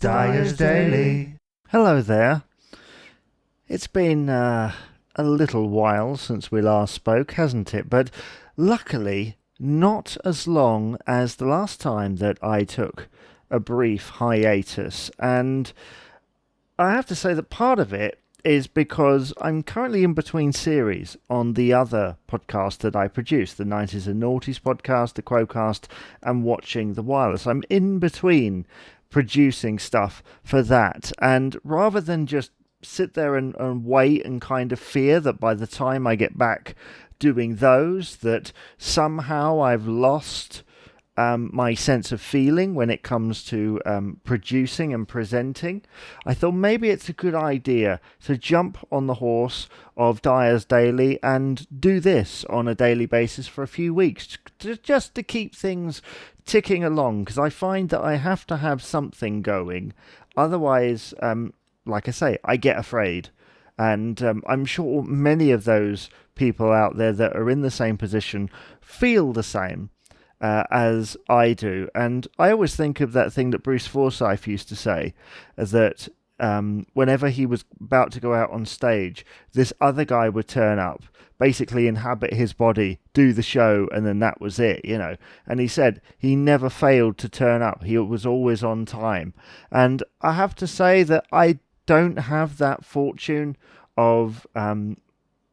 Dyer's Daily. Hello there. It's been a little while since we last spoke, hasn't it? But luckily, not as long as the last time that I took a brief hiatus. And I have to say that part of it is because I'm currently in between series on the other podcast that I produce, the 90s and Noughties podcast, the Quocast, and Watching the Wireless. I'm in between producing stuff for that, and rather than just sit there and wait and kind of fear that by the time I get back doing those, that somehow I've lost my sense of feeling when it comes to producing and presenting, I thought maybe it's a good idea to jump on the horse of Dyer's Daily and do this on a daily basis for a few weeks, just to keep things ticking along, because I find that I have to have something going. Otherwise, like I say, I get afraid. And I'm sure many of those people out there that are in the same position feel the same as I do. And I always think of that thing that Bruce Forsyth used to say, that whenever he was about to go out on stage, this other guy would turn up, basically inhabit his body, do the show, and then that was it, you know. And he said he never failed to turn up. He was always on time. And I have to say that I don't have that fortune of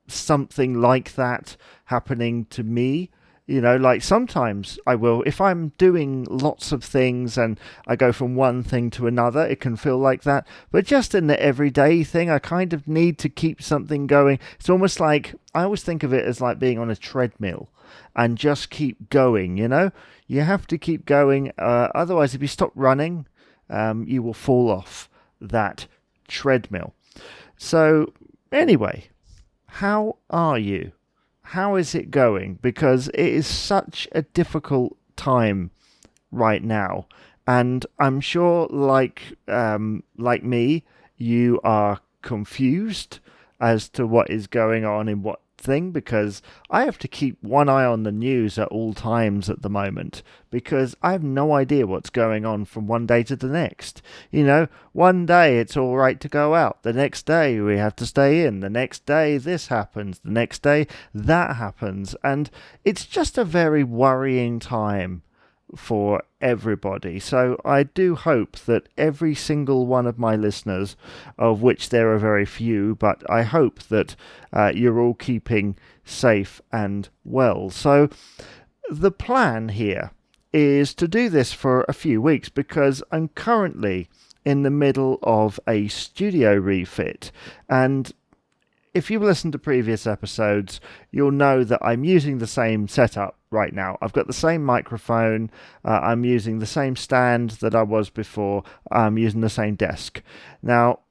something like that happening to me. You know, like sometimes I will, if I'm doing lots of things and I go from one thing to another, it can feel like that. But just in the everyday thing, I kind of need to keep something going. It's almost like, I always think of it as like being on a treadmill and just keep going, you know? You have to keep going. Otherwise, if you stop running, you will fall off that treadmill. So anyway, how are you? How is it going? Because it is such a difficult time right now, and I'm sure, like me, you are confused as to what is going on in what thing, because I have to keep one eye on the news at all times at the moment, because I have no idea what's going on from one day to the next. You know, one day it's all right to go out, the next day we have to stay in, the next day this happens, the next day that happens, and it's just a very worrying time for everybody. So I do hope that every single one of my listeners, of which there are very few, but I hope that you're all keeping safe and well. So the plan here is to do this for a few weeks, because I'm currently in the middle of a studio refit, and if you've listened to previous episodes, you'll know that I'm using the same setup right now. I've got the same microphone, I'm using the same stand that I was before, I'm using the same desk. Now,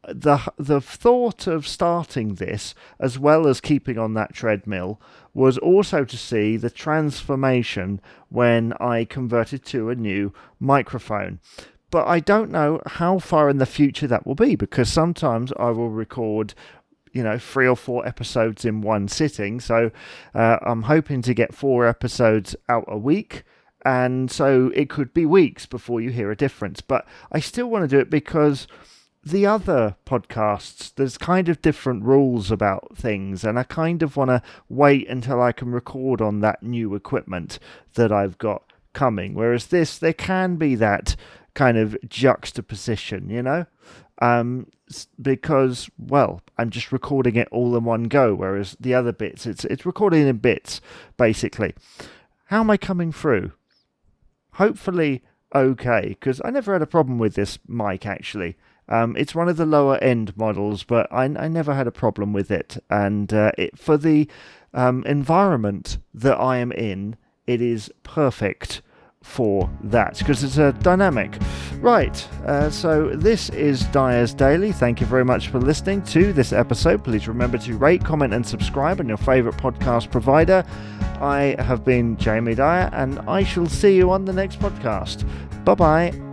the thought of starting this, as well as keeping on that treadmill, was also to see the transformation when I converted to a new microphone. But I don't know how far in the future that will be, because sometimes I will record 3 or 4 episodes in one sitting. So I'm hoping to get 4 episodes out a week. And so it could be weeks before you hear a difference. But I still want to do it because the other podcasts, there's kind of different rules about things. And I kind of want to wait until I can record on that new equipment that I've got coming. Whereas this, there can be that kind of juxtaposition, you know? Because, well, I'm just recording it all in one go, whereas the other bits, it's recording in bits, basically. How am I coming through? Hopefully okay, because I never had a problem with this mic, actually. It's one of the lower end models, but I never had a problem with it. And for the environment that I am in, it is perfect for that, because it's a dynamic. Right, so this is Dyer's Daily. Thank you very much for listening to this episode. Please remember to rate, comment and subscribe on your favourite podcast provider. I have been Jamie Dyer, and I shall see you on the next podcast. Bye-bye.